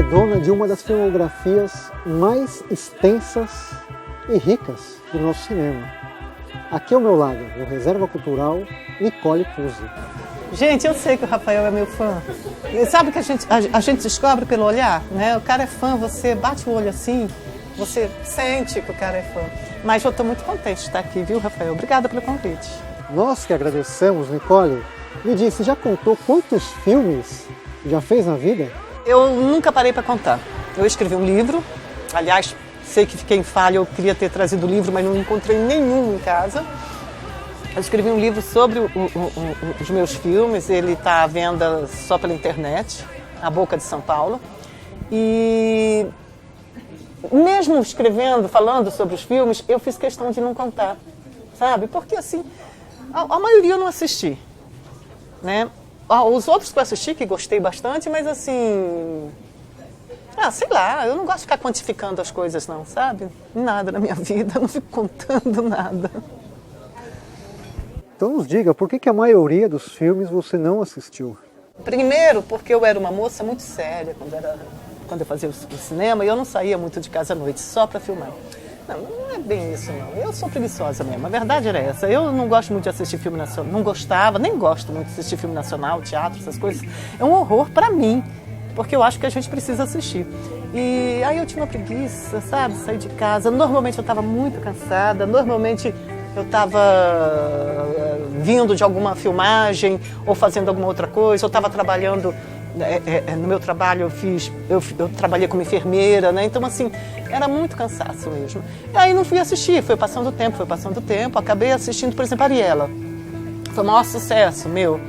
dona de uma das filmografias mais extensas e ricas do nosso cinema. Aqui ao meu lado, no Reserva Cultural, Nicole Puzzi. Gente, eu sei que o Rafael é meu fã. E sabe que a gente descobre pelo olhar, né? O cara é fã, você bate o olho assim, você sente que o cara é fã. Mas eu estou muito contente de estar aqui, viu, Rafael? Obrigada pelo convite. Nós que agradecemos, Nicole. Me diz, você já contou quantos filmes já fez na vida? Eu nunca parei para contar. Eu escrevi um livro, aliás, sei que fiquei em falha, eu queria ter trazido o livro, mas não encontrei nenhum em casa. Eu escrevi um livro sobre os meus filmes, ele está à venda só pela internet, A Boca de São Paulo. E mesmo escrevendo, falando sobre os filmes, eu fiz questão de não contar, sabe? Porque assim, a maioria eu não assisti, né? Os outros que eu assisti, que gostei bastante, mas assim... sei lá, eu não gosto de ficar quantificando as coisas não, sabe? Nada na minha vida, eu não fico contando nada. Então nos diga, por que a maioria dos filmes você não assistiu? Primeiro, porque eu era uma moça muito séria quando eu fazia o cinema, e eu não saía muito de casa à noite, só para filmar. Não é bem isso não, eu sou preguiçosa mesmo, a verdade era essa. Eu não gosto muito de assistir filme nacional, não gostava, nem gosto muito de assistir filme nacional, teatro, essas coisas. É um horror para mim, porque eu acho que a gente precisa assistir. E aí eu tinha uma preguiça, sabe, sair de casa. Normalmente eu estava muito cansada, normalmente eu estava vindo de alguma filmagem ou fazendo alguma outra coisa, eu estava trabalhando, no meu trabalho eu trabalhei como enfermeira, né? Então assim, era muito cansaço mesmo. E aí não fui assistir, foi passando o tempo, acabei assistindo, por exemplo, Ariela. Foi o maior sucesso meu.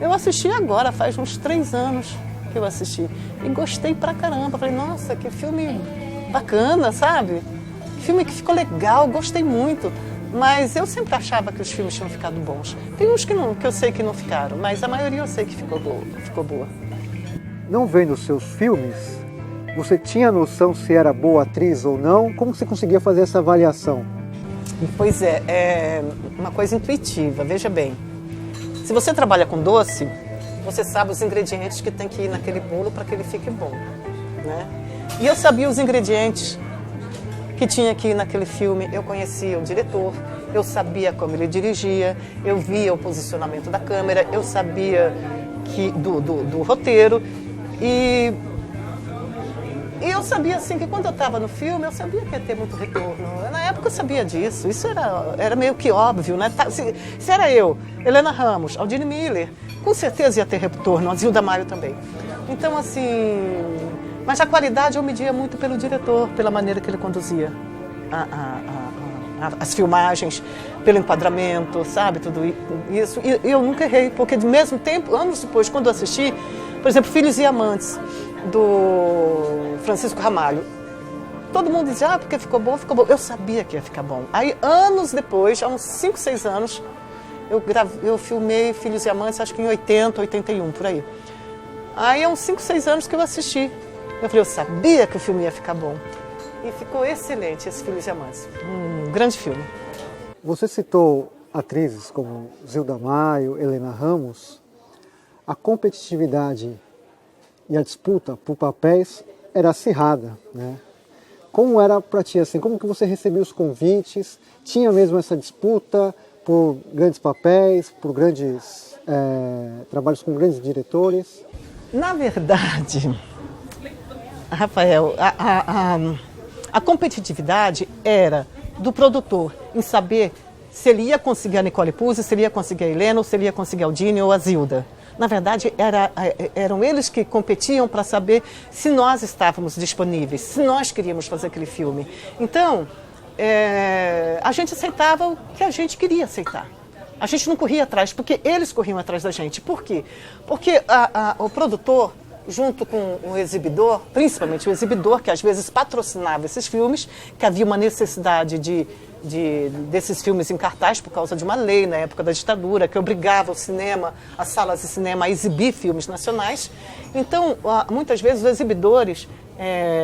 Eu assisti agora, faz uns 3 anos que eu assisti. E gostei pra caramba. Falei, nossa, que filme bacana, sabe? Filme que ficou legal, gostei muito. Mas eu sempre achava que os filmes tinham ficado bons. Tem uns que eu sei que não ficaram, mas a maioria eu sei que ficou boa. Não vendo os seus filmes, você tinha noção se era boa atriz ou não? Como você conseguia fazer essa avaliação? Pois é uma coisa intuitiva, veja bem. Se você trabalha com doce, você sabe os ingredientes que tem que ir naquele bolo para que ele fique bom, né? E eu sabia os ingredientes que tinha que ir naquele filme, eu conhecia o diretor, eu sabia como ele dirigia, eu via o posicionamento da câmera, eu sabia do roteiro e eu sabia assim que quando eu estava no filme, eu sabia que ia ter muito retorno. Na época eu sabia disso, isso era meio que óbvio, né? Se era eu, Helena Ramos, Aldine Miller, com certeza ia ter retorno, a Zilda Maio também. Então assim, mas a qualidade eu media muito pelo diretor, pela maneira que ele conduzia as filmagens, pelo enquadramento, sabe, tudo isso. E eu nunca errei, porque do mesmo tempo, anos depois, quando eu assisti, por exemplo, Filhos e Amantes, do Francisco Ramalho, todo mundo dizia, porque ficou bom, ficou bom. Eu sabia que ia ficar bom. Aí, anos depois, há uns 5, 6 anos, eu filmei Filhos e Amantes, acho que em 80, 81, por aí. Aí, há uns 5, 6 anos que eu assisti. Eu falei, eu sabia que o filme ia ficar bom. E ficou excelente esse Filhos e Amantes. Um grande filme. Você citou atrizes como Zilda Maio, Helena Ramos. A competitividade e a disputa por papéis era acirrada, né? Como era para ti assim? Como que você recebia os convites? Tinha mesmo essa disputa por grandes papéis, por grandes trabalhos com grandes diretores? Na verdade, Rafael, a competitividade era do produtor em saber se ele ia conseguir a Nicole Puzzi, se ele ia conseguir a Helena, ou se ele ia conseguir a Aldine ou a Zilda. Na verdade, eram eles que competiam para saber se nós estávamos disponíveis, se nós queríamos fazer aquele filme. Então, a gente aceitava o que a gente queria aceitar. A gente não corria atrás, porque eles corriam atrás da gente. Por quê? Porque o produtor, junto com o exibidor, principalmente o exibidor, que às vezes patrocinava esses filmes, que havia uma necessidade desses filmes em cartaz por causa de uma lei na época da ditadura, que obrigava o cinema, as salas de cinema a exibir filmes nacionais. Então, muitas vezes os exibidores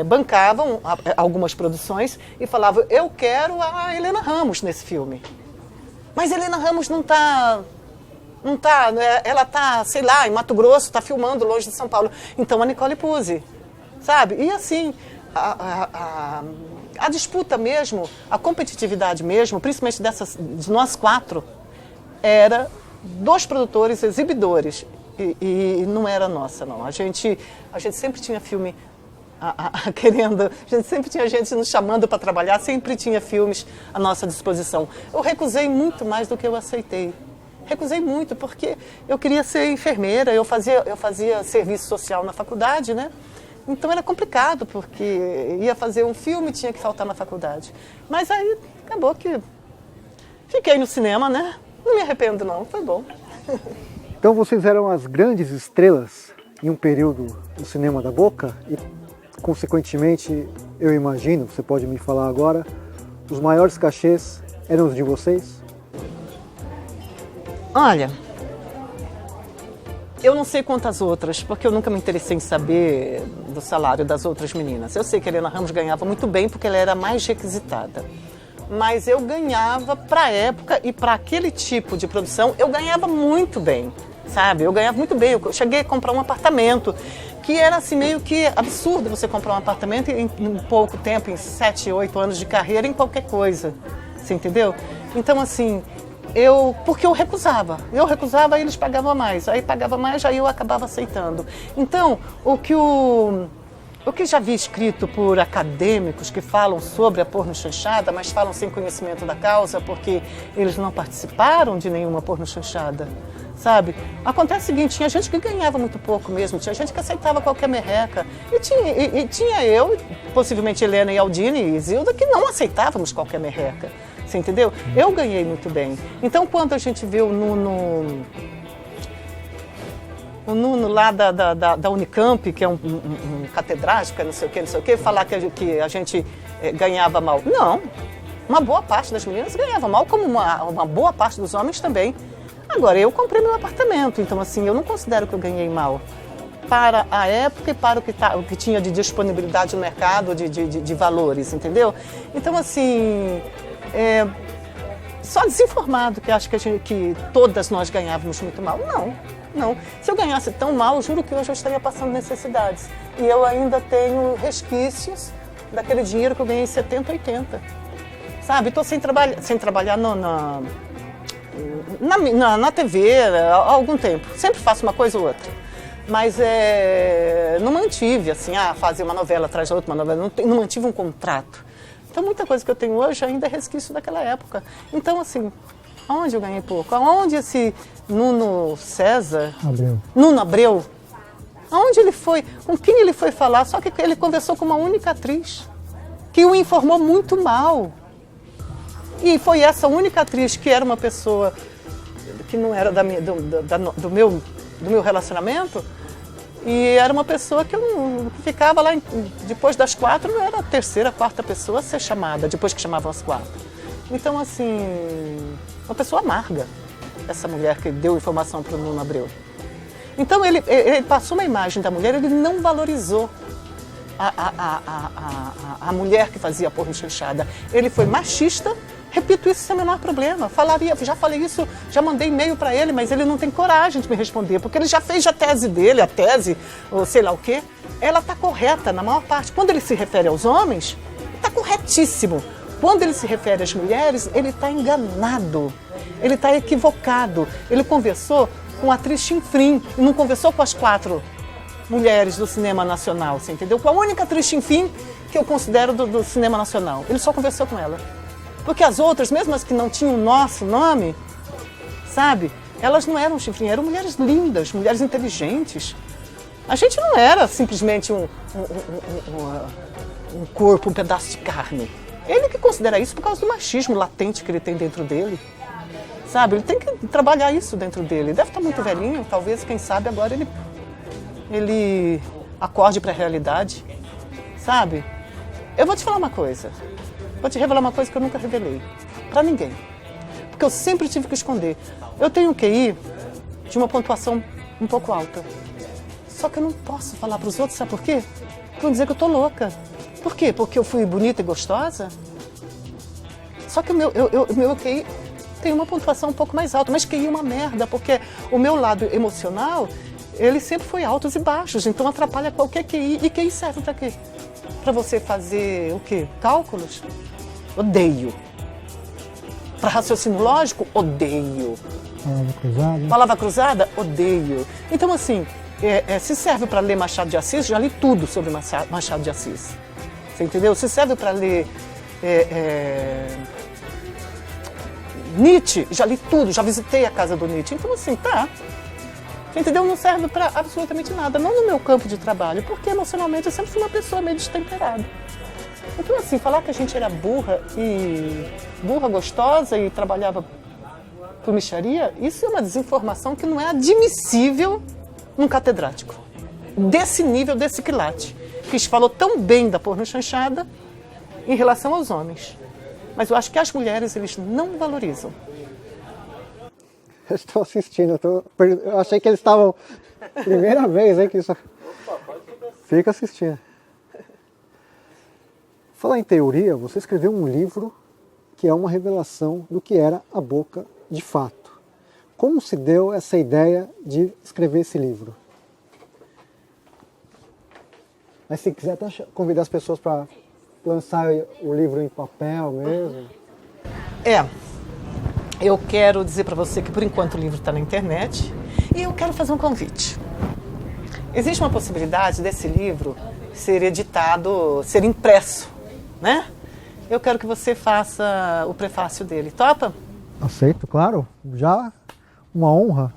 bancavam algumas produções e falavam, eu quero a Helena Ramos nesse filme. Mas Helena Ramos não está, ela está, sei lá, em Mato Grosso, está filmando longe de São Paulo. Então a Nicole Puzzi, sabe? E assim, a disputa mesmo, a competitividade mesmo, principalmente de nós 4, era dos produtores, exibidores, e não era nossa, não. A gente sempre tinha filme querendo, a gente sempre tinha gente nos chamando para trabalhar, sempre tinha filmes à nossa disposição. Eu recusei muito mais do que eu aceitei. Recusei muito, porque eu queria ser enfermeira, eu fazia serviço social na faculdade, né? Então era complicado, porque ia fazer um filme e tinha que faltar na faculdade. Mas aí acabou que fiquei no cinema, né? Não me arrependo não, foi bom. Então vocês eram as grandes estrelas em um período do cinema da Boca e, consequentemente, eu imagino, você pode me falar agora, os maiores cachês eram os de vocês? Olha, eu não sei quantas outras, porque eu nunca me interessei em saber do salário das outras meninas. Eu sei que a Helena Ramos ganhava muito bem porque ela era mais requisitada. Mas eu ganhava para a época e para aquele tipo de produção, eu ganhava muito bem, sabe? Eu ganhava muito bem. Eu cheguei a comprar um apartamento, que era assim meio que absurdo você comprar um apartamento em pouco tempo, em 7, 8 anos de carreira, em qualquer coisa. Você entendeu? Então, assim, porque eu recusava, aí eles pagavam mais, aí pagava mais, aí eu acabava aceitando. Então, o que já vi escrito por acadêmicos que falam sobre a pornochanchada, mas falam sem conhecimento da causa, porque eles não participaram de nenhuma pornochanchada, sabe? Acontece o seguinte, tinha gente que ganhava muito pouco mesmo, tinha gente que aceitava qualquer merreca, e tinha eu, possivelmente Helena e Aldine e Isilda, que não aceitávamos qualquer merreca. Você entendeu? Eu ganhei muito bem. Então, quando a gente viu o Nuno lá da Unicamp, que é um catedrático, não sei o que, falar que a gente ganhava mal. Não, uma boa parte das meninas ganhava mal, como uma boa parte dos homens também. Agora, eu comprei meu apartamento, então assim, eu não considero que eu ganhei mal. Para a época e para o que tinha de disponibilidade no mercado, de valores, entendeu? Então, assim, só desinformado que acho que todas nós ganhávamos muito mal. Não. Se eu ganhasse tão mal, juro que hoje eu estaria passando necessidades. E eu ainda tenho resquícios daquele dinheiro que eu ganhei em 70, 80. Sabe? Estou sem trabalhar na TV há algum tempo. Sempre faço uma coisa ou outra. Mas não mantive, assim, fazer uma novela atrás da outra, uma novela. Não mantive um contrato. Então, muita coisa que eu tenho hoje ainda é resquício daquela época. Então, assim, aonde eu ganhei pouco? Aonde esse Nuno Abreu, aonde ele foi? Com quem ele foi falar? Só que ele conversou com uma única atriz, que o informou muito mal. E foi essa única atriz, que era uma pessoa que não era do meu relacionamento, e era uma pessoa que eu não ficava lá, depois das 4, não era a terceira, quarta pessoa a ser chamada, depois que chamavam as 4. Então, assim, uma pessoa amarga, essa mulher que deu informação para o Nuno Abreu. Então, ele passou uma imagem da mulher, ele não valorizou a mulher que fazia a pornochanchada. Ele foi machista, repito isso sem o menor problema. Já falei isso, já mandei e-mail para ele, mas ele não tem coragem de me responder, porque ele já fez a tese dele, ou sei lá o quê. Ela está correta na maior parte. Quando ele se refere aos homens, está corretíssimo. Quando ele se refere às mulheres, ele está enganado, ele está equivocado. Ele conversou com a atriz Chinfrim, e não conversou com as 4 mulheres do cinema nacional, você entendeu? Com a única atriz Chinfrim que eu considero do cinema nacional. Ele só conversou com ela. Porque as outras, mesmo as que não tinham o nosso nome, sabe? Elas não eram Chinfrim, eram mulheres lindas, mulheres inteligentes. A gente não era simplesmente um corpo, um pedaço de carne. Ele que considera isso por causa do machismo latente que ele tem dentro dele. Sabe? Ele tem que trabalhar isso dentro dele. Ele deve estar muito velhinho, talvez, quem sabe, agora ele acorde para a realidade. Sabe? Eu vou te falar uma coisa. Vou te revelar uma coisa que eu nunca revelei. Para ninguém. Porque eu sempre tive que esconder. Eu tenho um QI de uma pontuação um pouco alta. Só que eu não posso falar para os outros, sabe por quê? Vão dizer que eu tô louca. Por quê? Porque eu fui bonita e gostosa? Só que o meu QI tem uma pontuação um pouco mais alta, mas QI é uma merda, porque o meu lado emocional, ele sempre foi altos e baixos, então atrapalha qualquer QI. E QI serve para quê? Para você fazer o quê? Cálculos? Odeio. Para raciocínio lógico? Odeio. Palavra cruzada. Palavra cruzada? Odeio. Então, assim, se serve para ler Machado de Assis, já li tudo sobre Machado de Assis. Você entendeu? Se serve para ler Nietzsche, já li tudo, já visitei a casa do Nietzsche. Então, assim, tá. Entendeu? Não serve para absolutamente nada. Não no meu campo de trabalho, porque emocionalmente eu sempre fui uma pessoa meio destemperada. Então, assim, falar que a gente era burra gostosa e trabalhava por mixaria, isso é uma desinformação que não é admissível num catedrático. Desse nível, desse quilate. Que falou tão bem da pornochanchada em relação aos homens. Mas eu acho que as mulheres, eles não valorizam. Eu estou assistindo, eu achei que eles estavam... Primeira vez, hein, que isso... Fica assistindo. Falar em teoria, você escreveu um livro que é uma revelação do que era a boca de fato. Como se deu essa ideia de escrever esse livro? Mas se quiser até convidar as pessoas para lançar o livro em papel mesmo. Eu quero dizer para você que por enquanto o livro está na internet e eu quero fazer um convite. Existe uma possibilidade desse livro ser editado, ser impresso, né? Eu quero que você faça o prefácio dele. Topa? Aceito, claro. Já uma honra.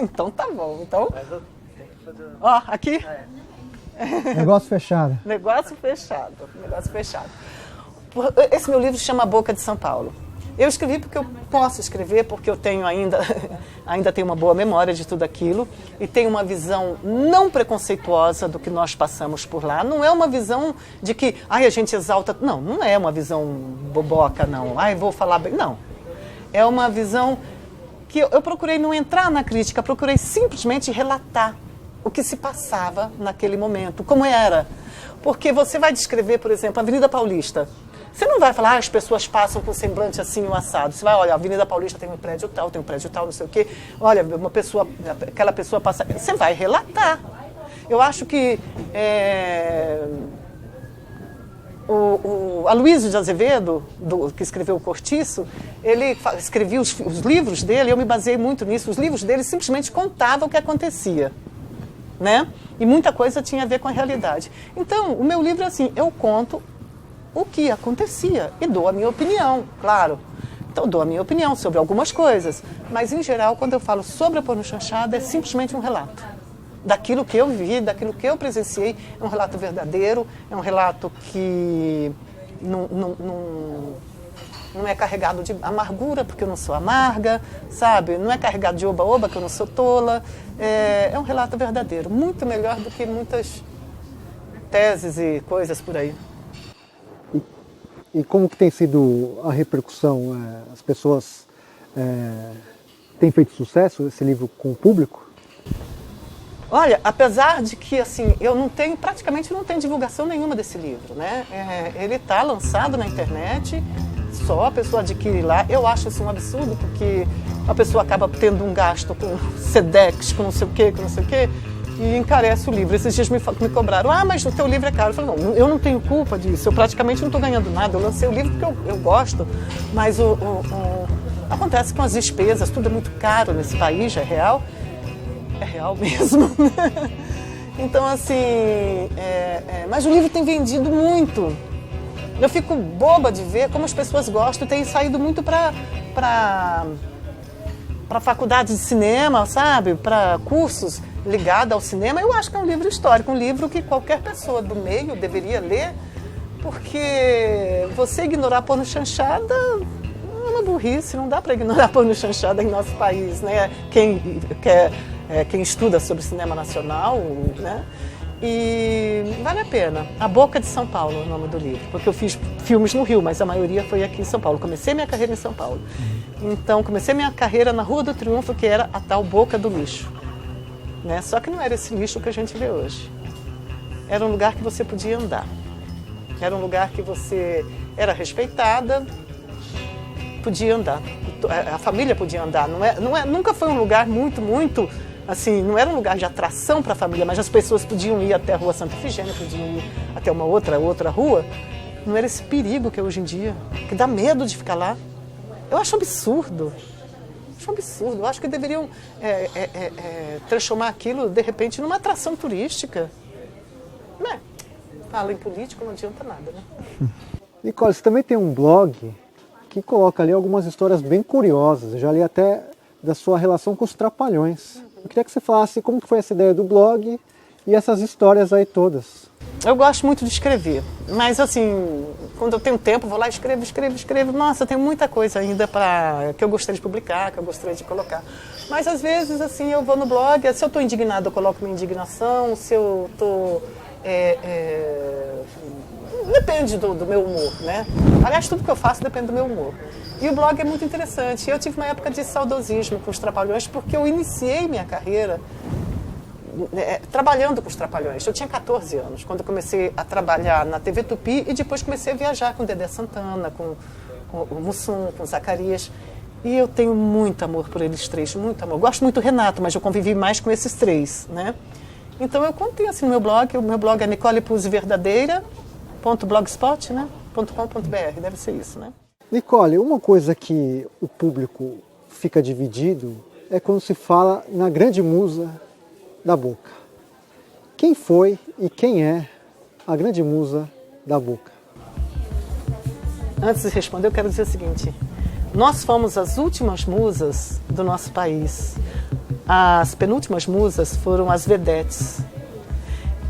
Então tá bom. Então, ó, aqui. Negócio fechado. Negócio fechado. Negócio fechado. Esse meu livro chama A Boca de São Paulo. Eu escrevi porque eu posso escrever, porque eu tenho ainda tenho uma boa memória de tudo aquilo e tenho uma visão não preconceituosa do que nós passamos por lá. Não é uma visão de que a gente exalta... Não é uma visão boboca, não. Vou falar bem. Não. É uma visão que eu procurei não entrar na crítica, procurei simplesmente relatar o que se passava naquele momento, como era. Porque você vai descrever, por exemplo, a Avenida Paulista. Você não vai falar, as pessoas passam com semblante assim, o assado. Você vai, olha, a Avenida Paulista tem um prédio tal, não sei o quê. Olha, aquela pessoa passa... Você vai relatar. Eu acho que o Aloysio de Azevedo, que escreveu o Cortiço, ele escrevia os livros dele, eu me baseei muito nisso. Os livros dele simplesmente contavam o que acontecia, né? E muita coisa tinha a ver com a realidade. Então, o meu livro é assim, eu conto o que acontecia e dou a minha opinião, claro. Então, dou a minha opinião sobre algumas coisas, mas, em geral, quando eu falo sobre a pornochanchada, é simplesmente um relato daquilo que eu vi, daquilo que eu presenciei. É um relato verdadeiro, é um relato que não é carregado de amargura, porque eu não sou amarga, sabe? Não é carregado de oba-oba, que eu não sou tola. É um relato verdadeiro, muito melhor do que muitas teses e coisas por aí. E como que tem sido a repercussão? As pessoas têm feito sucesso esse livro com o público? Olha, apesar de que assim, praticamente não tenho divulgação nenhuma desse livro, né? Ele está lançado na internet, só a pessoa adquire lá. Eu acho isso um absurdo, porque a pessoa acaba tendo um gasto com Sedex, com não sei o quê, e encarece o livro. Esses dias me cobraram, mas o teu livro é caro. Eu falei, não, eu não tenho culpa disso, eu praticamente não estou ganhando nada. Eu lancei o livro porque eu gosto, mas acontece com as despesas, tudo é muito caro nesse país, é real mesmo. Então, assim, mas o livro tem vendido muito. Eu fico boba de ver como as pessoas gostam, tem saído muito para faculdade de cinema, sabe? Para cursos ligados ao cinema. Eu acho que é um livro histórico, um livro que qualquer pessoa do meio deveria ler, porque você ignorar a pornochanchada é uma burrice, não dá para ignorar a pornochanchada em nosso país, né? Quem estuda sobre cinema nacional, né? E vale a pena. A Boca de São Paulo é o nome do livro, porque eu fiz filmes no Rio, mas a maioria foi aqui em São Paulo. Comecei minha carreira em São Paulo. Então, comecei minha carreira na Rua do Triunfo, que era a tal Boca do Lixo, né? Só que não era esse lixo que a gente vê hoje. Era um lugar que você podia andar. Era um lugar que você era respeitada, podia andar. A família podia andar. Nunca foi um lugar muito Assim, não era um lugar de atração para a família, mas as pessoas podiam ir até a Rua Santa Efigênia, podiam ir até uma outra rua. Não era esse perigo que é hoje em dia, que dá medo de ficar lá. Eu acho absurdo. Acho um absurdo. Eu acho que deveriam transformar aquilo, de repente, numa atração turística. Né? Fala em político, não adianta nada, né? Nicole, você também tem um blog que coloca ali algumas histórias bem curiosas. Eu já li até da sua relação com os Trapalhões. Eu queria que você falasse como que foi essa ideia do blog e essas histórias aí todas. Eu gosto muito de escrever, mas assim, quando eu tenho tempo, vou lá e escrevo. Nossa, tem muita coisa ainda que eu gostaria de publicar, que eu gostaria de colocar. Mas às vezes, assim, eu vou no blog, se eu estou indignado, eu coloco minha indignação, se eu estou... Depende do meu humor, né? Aliás, tudo que eu faço depende do meu humor. E o blog é muito interessante. Eu tive uma época de saudosismo com os Trapalhões, porque eu iniciei minha carreira trabalhando com os Trapalhões. Eu tinha 14 anos, quando eu comecei a trabalhar na TV Tupi e depois comecei a viajar com o Dedé Santana, com o Mussum, com o Zacarias. E eu tenho muito amor por eles três, muito amor. Gosto muito do Renato, mas eu convivi mais com esses três, né? Então eu contei assim no meu blog, o meu blog é nicolepuziverdadeira.blogspot, né? .com.br, deve ser isso, né? Nicole, uma coisa que o público fica dividido é quando se fala na grande musa da Boca. Quem foi e quem é a grande musa da Boca? Antes de responder, eu quero dizer o seguinte: nós fomos as últimas musas do nosso país. As penúltimas musas foram as vedetes.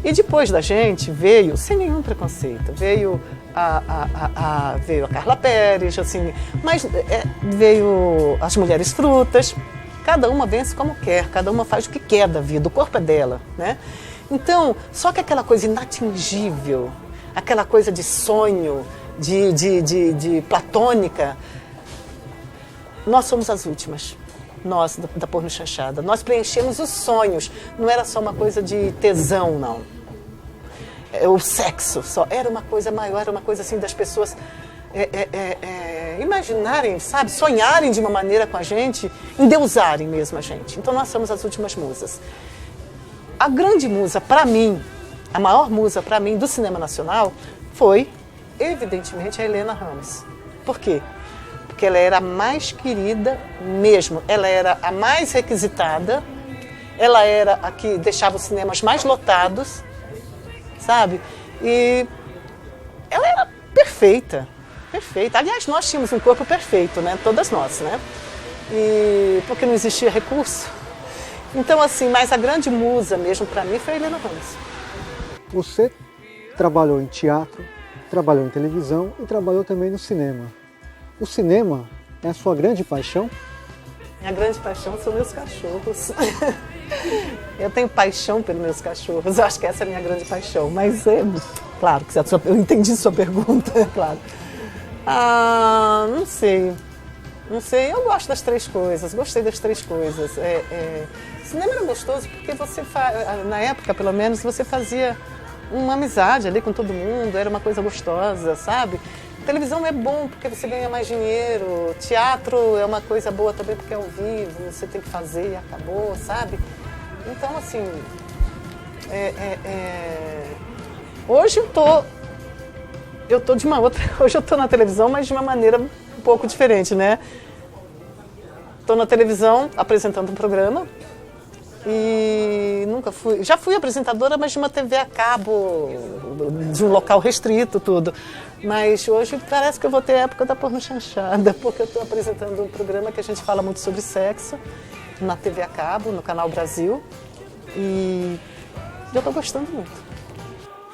E depois da gente veio, sem nenhum preconceito, veio a Carla Pérez, assim, mas veio as Mulheres Frutas. Cada uma vence como quer, cada uma faz o que quer da vida, o corpo é dela, né? Então, só que aquela coisa inatingível, aquela coisa de sonho, de platônica, nós somos as últimas. Nós, da Porno Chanchada, nós preenchemos os sonhos, não era só uma coisa de tesão, não. O sexo só era uma coisa maior, era uma coisa assim das pessoas imaginarem, sabe, sonharem de uma maneira com a gente, endeusarem mesmo a gente. Então nós somos as últimas musas. A grande musa para mim, a maior musa para mim do cinema nacional foi, evidentemente, a Helena Ramos. Por quê? Porque ela era a mais querida mesmo, ela era a mais requisitada, ela era a que deixava os cinemas mais lotados, sabe? E ela era perfeita, perfeita. Aliás, nós tínhamos um corpo perfeito, né? Todas nós, né? E porque não existia recurso. Então, assim, mas a grande musa mesmo para mim foi a Helena Ramos. Você trabalhou em teatro, trabalhou em televisão e trabalhou também no cinema. O cinema é a sua grande paixão? Minha grande paixão são meus cachorros. Eu tenho paixão pelos meus cachorros. Eu acho que essa é a minha grande paixão. Mas, claro, que eu entendi sua pergunta, é claro. Não sei. Não sei. Eu gosto das três coisas. Gostei das três coisas. Cinema era gostoso porque você, na época, pelo menos, você fazia uma amizade ali com todo mundo. Era uma coisa gostosa, sabe? Televisão é bom porque você ganha mais dinheiro, teatro é uma coisa boa também porque é ao vivo, você tem que fazer e acabou, sabe? Então, assim, hoje eu tô de uma outra, hoje eu tô na televisão, mas de uma maneira um pouco diferente, né? Tô na televisão apresentando um programa e já fui apresentadora, mas de uma TV a cabo, de um local restrito, tudo. Mas hoje parece que eu vou ter a época da Porno Chanchada, porque eu estou apresentando um programa que a gente fala muito sobre sexo, na TV a cabo, no Canal Brasil, e eu estou gostando muito.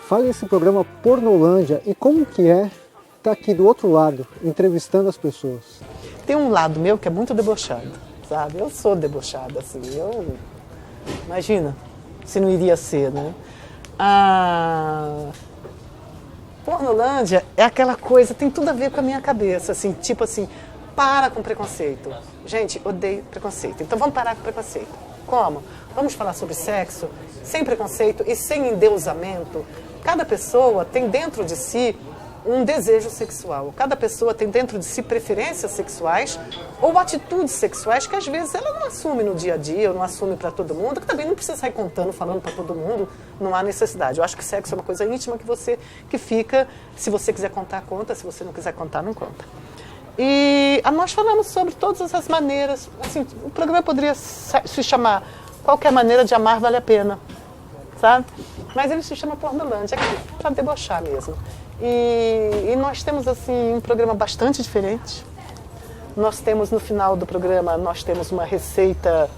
Fale esse programa Pornolândia e como que estar aqui do outro lado, entrevistando as pessoas. Tem um lado meu que é muito debochado, sabe? Eu sou debochada, assim, imagina se não iria ser, né? Pornolândia é aquela coisa, tem tudo a ver com a minha cabeça, assim, tipo assim, para com preconceito. Gente, odeio preconceito. Então vamos parar com preconceito. Como? Vamos falar sobre sexo sem preconceito e sem endeusamento. Cada pessoa tem dentro de si um desejo sexual. Cada pessoa tem dentro de si preferências sexuais ou atitudes sexuais que às vezes ela não assume no dia a dia, ou não assume para todo mundo, que também não precisa sair contando, falando para todo mundo, não há necessidade. Eu acho que sexo é uma coisa íntima que fica, se você quiser contar, conta, se você não quiser contar, não conta. E nós falamos sobre todas as maneiras, assim, o programa poderia se chamar Qualquer Maneira de Amar Vale a Pena, sabe? Mas ele se chama Pornolândia, para debochar mesmo. E nós temos assim um programa bastante diferente. Nós temos no final do programa, nós temos uma receita,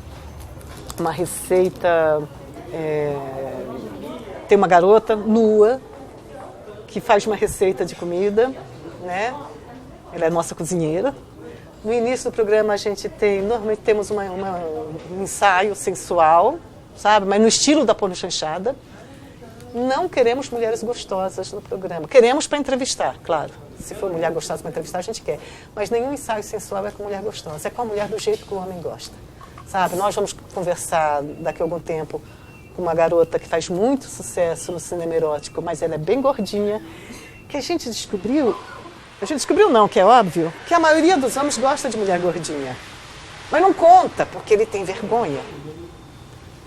tem uma garota nua que faz uma receita de comida, né? Ela é nossa cozinheira. No início do programa a gente normalmente temos um ensaio sensual, sabe? Mas no estilo da pornochanchada. Não queremos mulheres gostosas no programa. Queremos para entrevistar, claro. Se for mulher gostosa para entrevistar, a gente quer. Mas nenhum ensaio sensual é com mulher gostosa. É com a mulher do jeito que o homem gosta, sabe? Nós vamos conversar daqui a algum tempo com uma garota que faz muito sucesso no cinema erótico, mas ela é bem gordinha, que a gente descobriu não, que é óbvio, que a maioria dos homens gosta de mulher gordinha. Mas não conta, porque ele tem vergonha.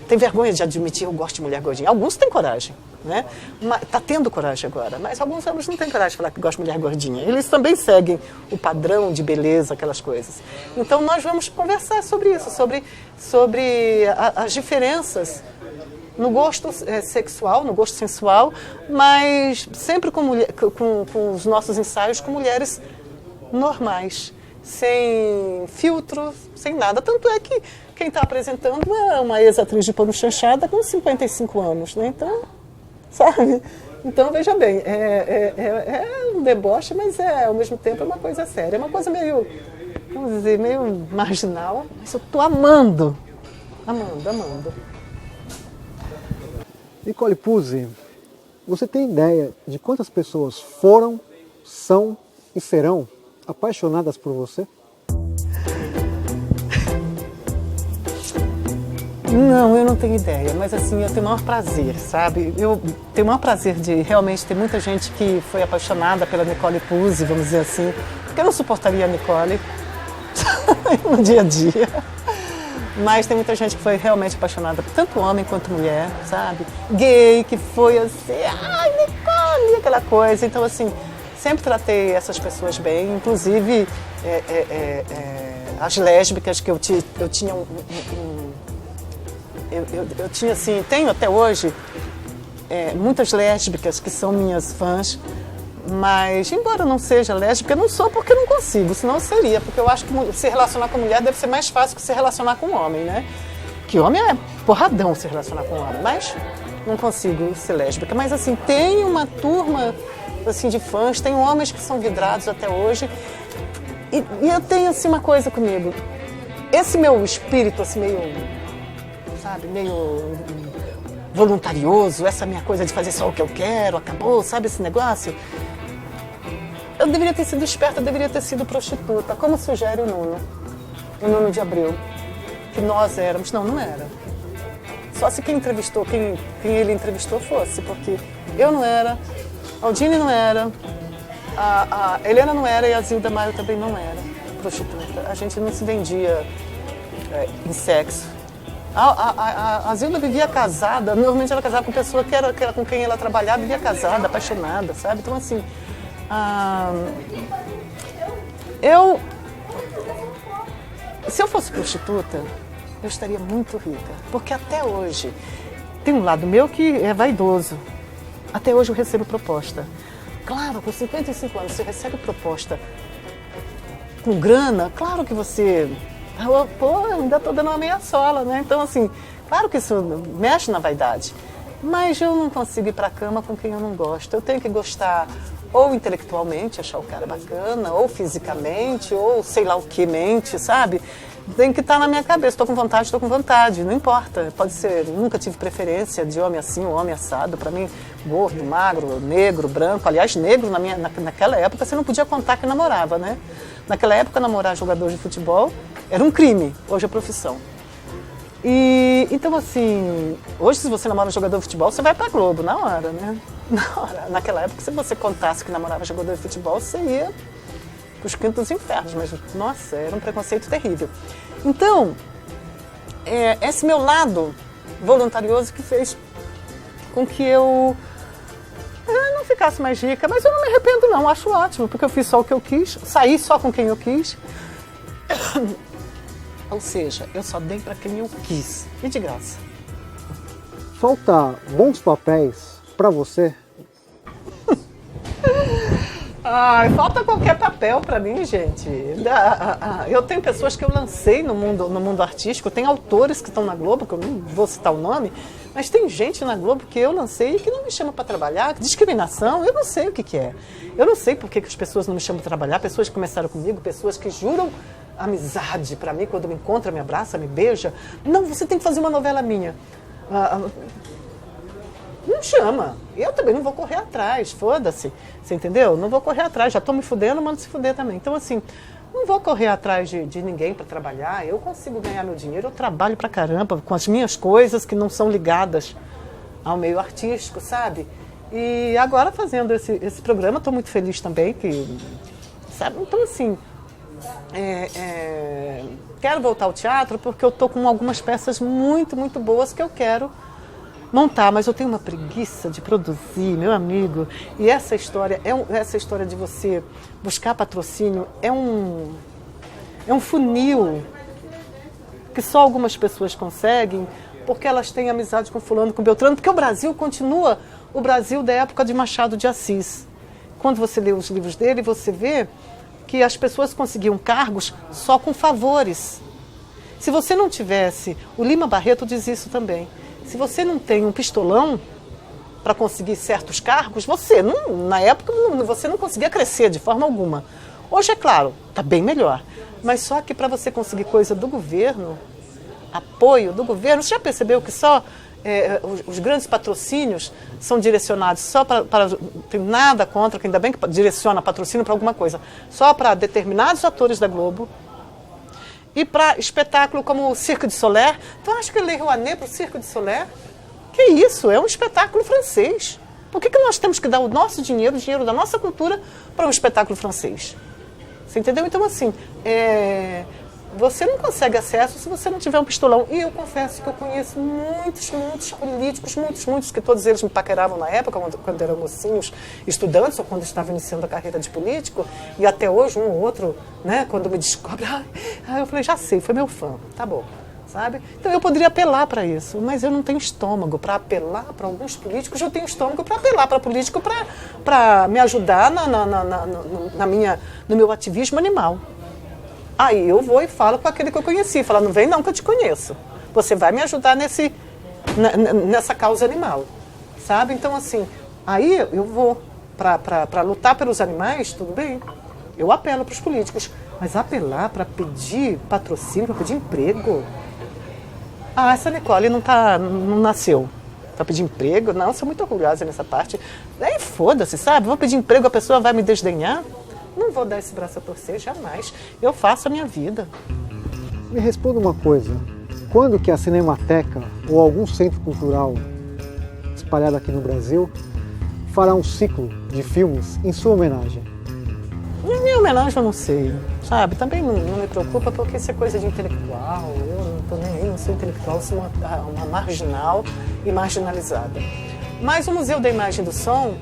Tem vergonha de admitir eu gosto de mulher gordinha. Alguns têm coragem, né? Está tendo coragem agora, mas alguns homens não têm coragem de falar que gostam de mulher gordinha. Eles também seguem o padrão de beleza, aquelas coisas. Então nós vamos conversar sobre isso, sobre as diferenças no gosto sexual, no gosto sensual, mas sempre com os nossos ensaios com mulheres normais, sem filtro, sem nada. Tanto é que quem está apresentando é uma ex-atriz de pornochanchada com 55 anos, né? Então, sabe? Então, veja bem, é um deboche, mas ao mesmo tempo é uma coisa séria. É uma coisa meio, vamos dizer, meio marginal, mas eu estou amando. Nicole Puzzi, você tem ideia de quantas pessoas foram, são e serão apaixonadas por você? Não, eu não tenho ideia, mas assim, eu tenho o maior prazer, sabe? Eu tenho o maior prazer de realmente ter muita gente que foi apaixonada pela Nicole Puzzi, vamos dizer assim, porque eu não suportaria a Nicole no dia a dia. Mas tem muita gente que foi realmente apaixonada, tanto homem quanto mulher, sabe? Gay, que foi assim, ai, Nicole, aquela coisa. Então, assim, sempre tratei essas pessoas bem, inclusive as lésbicas que eu tinha eu tinha assim, tenho até hoje muitas lésbicas que são minhas fãs, mas embora não seja lésbica, eu não sou porque eu não consigo, senão eu seria, porque eu acho que se relacionar com mulher deve ser mais fácil que se relacionar com homem, né? Que homem é porradão se relacionar com homem, mas não consigo ser lésbica. Mas assim, tem uma turma assim, de fãs, tem homens que são vidrados até hoje, e eu tenho assim uma coisa comigo, esse meu espírito assim meio, sabe, meio voluntarioso, essa minha coisa de fazer só o que eu quero, acabou, sabe esse negócio? Eu deveria ter sido esperta, eu deveria ter sido prostituta, como sugere o Nuno de Abreu, que nós éramos. Não era. Só se quem ele entrevistou fosse, porque eu não era, a Aldine não era, a Helena não era e a Zilda Maio também não era prostituta. A gente não se vendia em sexo. A Zilda vivia casada, normalmente ela casava com pessoa que era com quem ela trabalhava, vivia casada, apaixonada, sabe? Então, assim, se eu fosse prostituta, eu estaria muito rica, porque até hoje, tem um lado meu que é vaidoso, até hoje eu recebo proposta. Claro, com 55 anos, você recebe proposta com grana, claro que você... Pô, ainda estou dando uma meia sola, né? Então, assim, claro que isso mexe na vaidade. Mas eu não consigo ir para a cama com quem eu não gosto. Eu tenho que gostar ou intelectualmente, achar o cara bacana, ou fisicamente, ou sei lá o que mente, sabe? Tem que estar na minha cabeça. Estou com vontade, não importa. Pode ser, nunca tive preferência de homem assim ou homem assado. Para mim, gordo, magro, negro, branco. Aliás, negro, naquela época, você não podia contar que namorava, né? Naquela época, namorar jogador de futebol era um crime, hoje é profissão. E então, assim, hoje se você namora um jogador de futebol, você vai pra Globo na hora, né? Naquela época, se você contasse que namorava jogador de futebol, você ia para os quintos dos infernos, mas, nossa, era um preconceito terrível. Então, esse meu lado voluntarioso que fez com que eu não ficasse mais rica, mas eu não me arrependo não, acho ótimo, porque eu fiz só o que eu quis, saí só com quem eu quis, ou seja, eu só dei para quem eu quis, e de graça. Falta bons papéis para você? Falta qualquer papel para mim, gente. Eu tenho pessoas que eu lancei no mundo artístico, tem autores que estão na Globo, que eu não vou citar o nome, mas tem gente na Globo que eu lancei e que não me chama para trabalhar. Discriminação, eu não sei o que é. Eu não sei por que as pessoas não me chamam para trabalhar, pessoas que começaram comigo, pessoas que juram amizade para mim, quando me encontra, me abraça, me beija. Não, você tem que fazer uma novela minha. Não chama. Eu também não vou correr atrás, foda-se. Você entendeu? Não vou correr atrás, já estou me fudendo, mando se fuder também. Então, assim, não vou correr atrás de ninguém para trabalhar. Eu consigo ganhar meu dinheiro, eu trabalho pra caramba com as minhas coisas que não são ligadas ao meio artístico, sabe? E agora, fazendo esse programa, estou muito feliz também, sabe? Então, assim, quero voltar ao teatro porque eu estou com algumas peças muito, muito boas que eu quero montar, mas eu tenho uma preguiça de produzir, meu amigo. E essa história de você buscar patrocínio é um funil que só algumas pessoas conseguem porque elas têm amizade com fulano, com Beltrano, porque o Brasil continua o Brasil da época de Machado de Assis. Quando você lê os livros dele, você vê que as pessoas conseguiam cargos só com favores. Se você não tivesse, o Lima Barreto diz isso também, se você não tem um pistolão para conseguir certos cargos, na época, você não conseguia crescer de forma alguma. Hoje, é claro, está bem melhor. Mas só que para você conseguir coisa do governo, apoio do governo, você já percebeu que só os grandes patrocínios são direcionados só para... Tem nada contra, que ainda bem que direciona patrocínio para alguma coisa, só para determinados atores da Globo, e para espetáculo como o Cirque du Soleil. Então, acho que Lei Rouanet para o Cirque du Soleil, que isso, é um espetáculo francês. Por que nós temos que dar o nosso dinheiro, o dinheiro da nossa cultura, para um espetáculo francês? Você entendeu? Então, assim, você não consegue acesso se você não tiver um pistolão. E eu confesso que eu conheço muitos políticos, muitos, que todos eles me paqueravam na época, quando eram mocinhos, estudantes, ou quando estava iniciando a carreira de político, e até hoje um ou outro, né, quando me descobre, eu falei, já sei, foi meu fã, tá bom, sabe? Então eu poderia apelar para isso, mas eu não tenho estômago para apelar para alguns políticos, eu tenho estômago para apelar para político para me ajudar no meu ativismo animal. Aí eu vou e falo com aquele que eu conheci, falo, não vem não que eu te conheço, você vai me ajudar nessa causa animal, sabe? Então, assim, aí eu vou para lutar pelos animais, tudo bem, eu apelo para os políticos, mas apelar para pedir patrocínio, para pedir emprego, essa Nicole não nasceu para pedir emprego, não, sou muito orgulhosa nessa parte, aí foda-se, sabe, vou pedir emprego, a pessoa vai me desdenhar. Não vou dar esse braço a torcer, jamais. Eu faço a minha vida. Me responda uma coisa. Quando que a Cinemateca ou algum centro cultural espalhado aqui no Brasil fará um ciclo de filmes em sua homenagem? Na minha homenagem eu não sei, sabe? Também não me preocupa porque isso é coisa de intelectual. Eu não estou nem aí, não sou intelectual, sou uma marginal e marginalizada. Mas o Museu da Imagem e do Som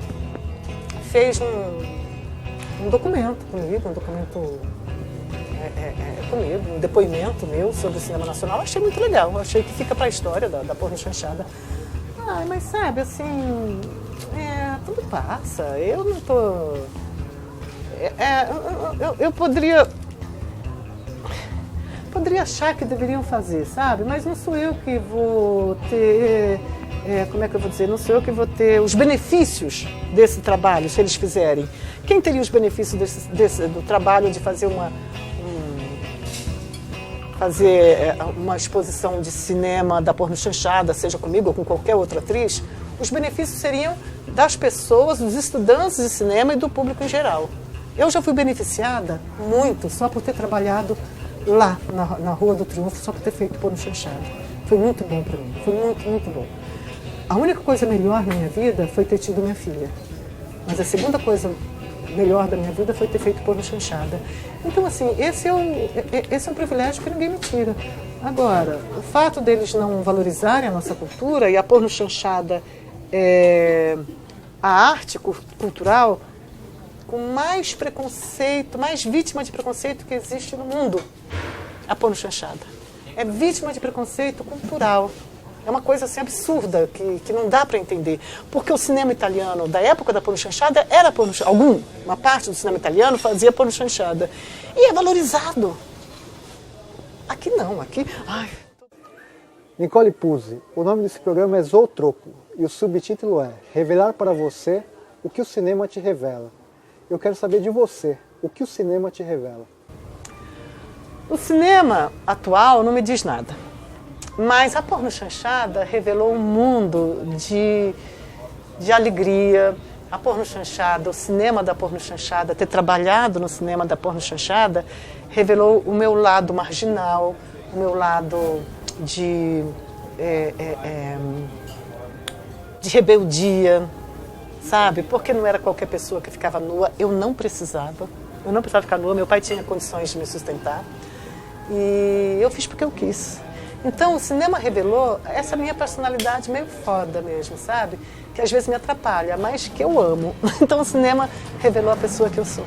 fez um documento comigo, um depoimento meu sobre o cinema nacional. Achei muito legal, achei que fica para a história da porno chanchada. Mas sabe, assim, tudo passa, eu não tô... eu poderia achar que deveriam fazer, sabe? Mas não sou eu que vou ter... como é que eu vou dizer? Não sou eu que vou ter os benefícios desse trabalho, se eles fizerem. Quem teria os benefícios do trabalho de fazer uma exposição de cinema da porno chanchada, seja comigo ou com qualquer outra atriz? Os benefícios seriam das pessoas, dos estudantes de cinema e do público em geral. Eu já fui beneficiada muito só por ter trabalhado lá na Rua do Triunfo, só por ter feito porno chanchada. Foi muito bom para mim, foi muito, muito bom. A única coisa melhor na minha vida foi ter tido minha filha. Mas a segunda coisa melhor da minha vida foi ter feito Porno Chanchada. Então, assim, esse é um privilégio que ninguém me tira. Agora, o fato deles não valorizarem a nossa cultura, e a Porno Chanchada é a arte cultural com mais preconceito, mais vítima de preconceito que existe no mundo, a Porno Chanchada. É vítima de preconceito cultural. É uma coisa assim absurda, que não dá para entender. Porque o cinema italiano da época da Porno Chanchada era porno chanchada. Uma parte do cinema italiano fazia Porno Chanchada. E é valorizado. Aqui não, aqui... Ai. Nicole Puzzi, o nome desse programa é Zootropo e o subtítulo é Revelar para você o que o cinema te revela. Eu quero saber de você, o que o cinema te revela. O cinema atual não me diz nada. Mas a Porno Chanchada revelou um mundo de alegria. A Porno Chanchada, o cinema da Porno Chanchada, ter trabalhado no cinema da Porno Chanchada, revelou o meu lado marginal, o meu lado de rebeldia, sabe? Porque não era qualquer pessoa que ficava nua. Eu não precisava ficar nua. Meu pai tinha condições de me sustentar. E eu fiz porque eu quis. Então, o cinema revelou essa minha personalidade meio foda mesmo, sabe? Que às vezes me atrapalha, mas que eu amo. Então, o cinema revelou a pessoa que eu sou.